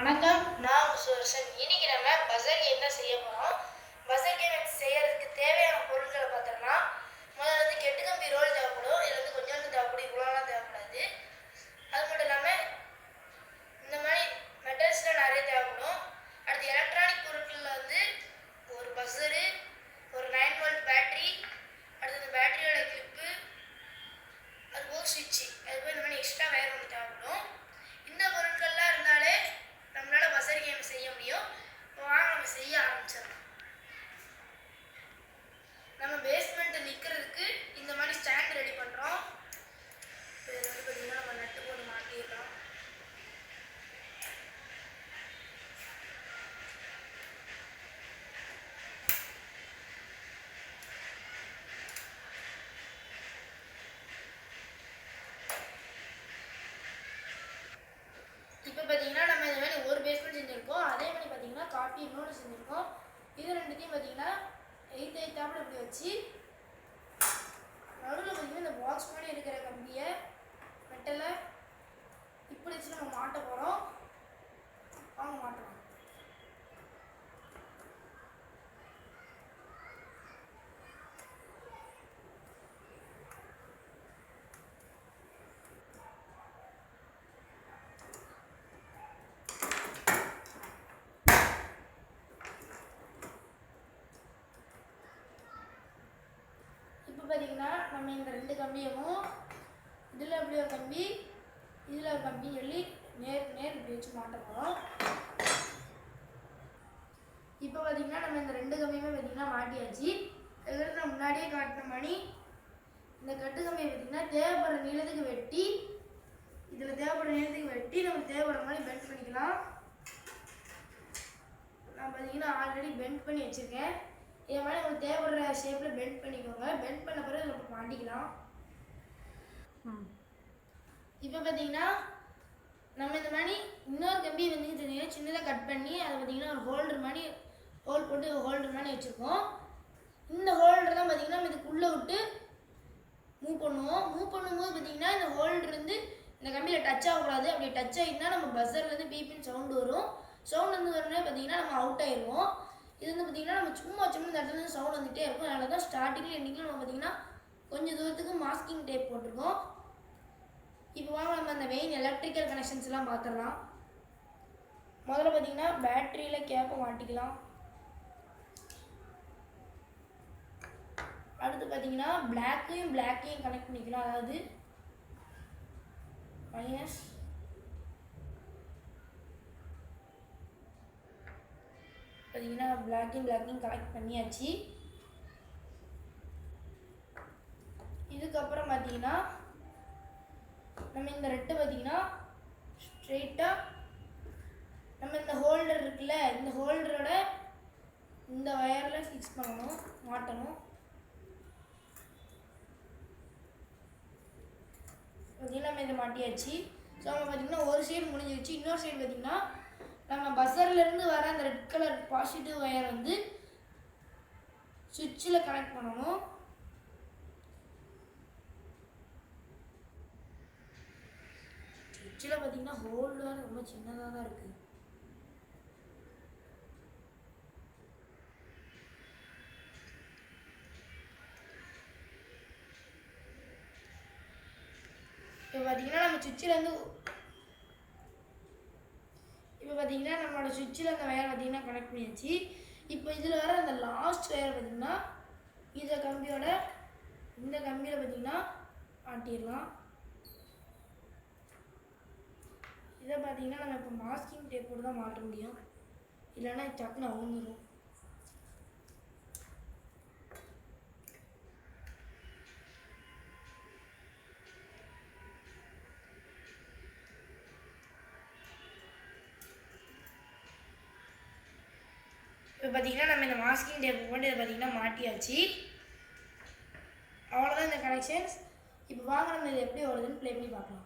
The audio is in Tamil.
வணக்கம், நான் உங்க சுதர்சன். இன்னைக்கு நம்ம பஸர் கேம் தான் செய்ய போறோம். பஸர் கேம் செய்யறதுக்கு தேவையான பொருட்களை பார்த்தோம்னா, முதல்ல வந்து கெட்டு கம்பி ரோல் தேவைப்படும். இதுல வந்து கொஞ்சோண்டு தேவைப்படும், இவ்வளோலாம் தேவைப்படாது. அது மட்டும் இல்லாமல் இந்த மாதிரி மெட்டல்ஸ்லாம் நிறைய தேவைப்படும். அடுத்து எலக்ட்ரானிக் பொருட்களில் வந்து ஒரு பஸரு, ஒரு 9 வோல்ட் பேட்டரி, அடுத்து இந்த பேட்டரியோட கிளிப்பு, அதுபோக சுவிட்சு, அதுபோக இந்த மாதிரி எக்ஸ்ட்ரா வேறு ஒன்று தேவைப்படும். இந்த பொருட்கள்லாம் இருந்தாலே நம்மளால பஸர் கேம் செய்ய முடியும். இப்போ வாங்க நம்ம செய்ய ஆரம்பிச்சிடலாம். நம்ம பேஸ்மெண்ட்டில் நிற்கிறதுக்கு இந்த மாதிரி ஸ்டாண்ட் ரெடி பண்ணுறோம். இதில் வந்து பார்த்திங்கன்னா நம்ம நட்டு போட்டு மாட்டிடலாம். இப்போ பார்த்தீங்கன்னா நம்ம இந்த மாதிரி ஒரு பேஸ்மெண்ட் செஞ்சுருக்கோம். அதே மாதிரி பார்த்தீங்கன்னா காப்பி இன்னொன்று செஞ்சுருக்கோம். இது ரெண்டுத்தையும் பார்த்தீங்கன்னா எய்த்தாப்பில் இப்படி வச்சு நடுவில் பார்த்தீங்கன்னா இந்த பாக்ஸ் மாதிரி இருக்கிற கம்பியை மெட்டலை இப்படி வச்சு நம்ம மாட்ட போகிறோம். வாங்க மாட்டலாம். இப்போ பார்த்தீங்கன்னா நம்ம இந்த ரெண்டு கம்பியும் இதில் இப்படி ஒரு கம்பி, இதில் ஒரு கம்பி சொல்லி நேர் இப்படி வச்சு மாட்ட போகிறோம். இப்போ பார்த்தீங்கன்னா நம்ம இந்த ரெண்டு கம்பியுமே பார்த்தீங்கன்னா மாட்டியாச்சு. இதுக்கு நான் முன்னாடியே காட்டின மாதிரி இந்த கட்டு கம்பியை பார்த்தீங்கன்னா தேவைப்படுற நீளத்துக்கு வெட்டி, இதில் தேவைப்படுற நீளத்துக்கு வெட்டி நம்ம தேவைப்படுற மாதிரி பெண்ட் பண்ணிக்கலாம். நான் பார்த்தீங்கன்னா ஆல்ரெடி பெண்ட் பண்ணி வச்சுருக்கேன். இதே மாதிரி உங்களுக்கு தேவைப்படுற ஷேப்பில் பெண்ட் பண்ணிக்கோங்க. பெண்ட் பண்ண பிறகு நம்ம மாட்டிக்கலாம். இப்போ பார்த்தீங்கன்னா நம்ம இந்த மாதிரி இன்னொரு கம்பி வந்து சின்னதாக கட் பண்ணி அதை பார்த்தீங்கன்னா ஒரு ஹோல்டர் மாதிரி ஹோல் போட்டு ஹோல்டர் மாதிரி வச்சுருக்கோம். இந்த ஹோல்டர் தான் பார்த்தீங்கன்னா நம்ம இதுக்குள்ளே விட்டு மூவ் பண்ணுவோம். மூவ் பண்ணும்போது பார்த்தீங்கன்னா இந்த ஹோல்டர் வந்து இந்த கம்பியில் டச் ஆகக்கூடாது. அப்படி டச் ஆகிட்டுனா நம்ம பஸர்லேருந்து பீப்பின்னு சவுண்டு வரும். சவுண்ட் வந்து வரணும்னா பார்த்தீங்கன்னா நம்ம அவுட் ஆயிடுவோம். இது வந்து பார்த்திங்கன்னா நம்ம சும்மா இந்த இடத்துல சவுண்ட் வந்துகிட்டே இருக்கும். அதனால தான் ஸ்டார்டிங்கில் எண்டிங்கில் நம்ம பார்த்திங்கன்னா கொஞ்சம் தூரத்துக்கு மாஸ்கிங் டேப் போட்டிருக்கோம். இப்போ வாங்க நம்ம அந்த மெயின் எலக்ட்ரிக்கல் கனெக்ஷன்ஸ்லாம் பார்த்துடலாம். முதல்ல பார்த்திங்கன்னா பேட்டரியில் கேப்பை மாட்டிக்கலாம். அடுத்து பார்த்திங்கன்னா பிளாக்கையும் கனெக்ட் பண்ணிக்கலாம். அதாவது மைனஸ் பார்த்தீங்கன்னா பிளாக்கையும் கனெக்ட் பண்ணியாச்சு. இதுக்கப்புறம் பார்த்தீங்கன்னா நம்ம இந்த ரெட்டை பார்த்தீங்கன்னா ஸ்ட்ரெயிட்டாக நம்ம இந்த ஹோல்டர் இருக்குல்ல, இந்த ஹோல்டரோட இந்த வயரில் ஃபிக்ஸ் பண்ணணும், மாட்டணும். பார்த்தீங்கன்னா நம்ம இதை மாட்டியாச்சு. ஸோ நம்ம பார்த்தீங்கன்னா ஒரு சைடு முடிஞ்சிருச்சு. இன்னொரு சைடு பார்த்தீங்கன்னா நம்ம பஸர்லேருந்து வர அந்த ரெட் கலர் பாசிட்டிவ் ஒயர் வந்து சுவிட்சில் கனெக்ட் பண்ணணும். சுவிட்சில் பார்த்தீங்கன்னா ஹோல்டர் ரொம்ப சின்னதாக தான் இருக்குது. இப்போ பார்த்தீங்கன்னா நம்ம சுவிட்சிலேருந்து பார்த்தீங்கன்னா நம்மளோட சுவிட்சில் அந்த வயர் பார்த்தீங்கன்னா கனெக்ட் பண்ணியாச்சு. இப்போ இதில் வர அந்த லாஸ்ட் வயர் பார்த்தீங்கன்னா இந்த கம்பியில் பார்த்தீங்கன்னா மாட்டிடலாம். இதை பார்த்தீங்கன்னா நம்ம இப்போ மாஸ்கிங் டேப் போட்டு தான் மாட்ட முடியும், இல்லைன்னா டக்குன்னு அவுந்துடும். இப்போ பார்த்தீங்கன்னா நம்ம இந்த மாஸ்கிங் டேப் போட்டு இதை பார்த்தீங்கன்னா மாட்டியாச்சு. அவ்வளோதான் இந்த கனெக்ஷன்ஸ். இப்போ வாங்க நம்ம இது எப்படி வருதுன்னு ப்ளே பண்ணி பார்க்கலாம்.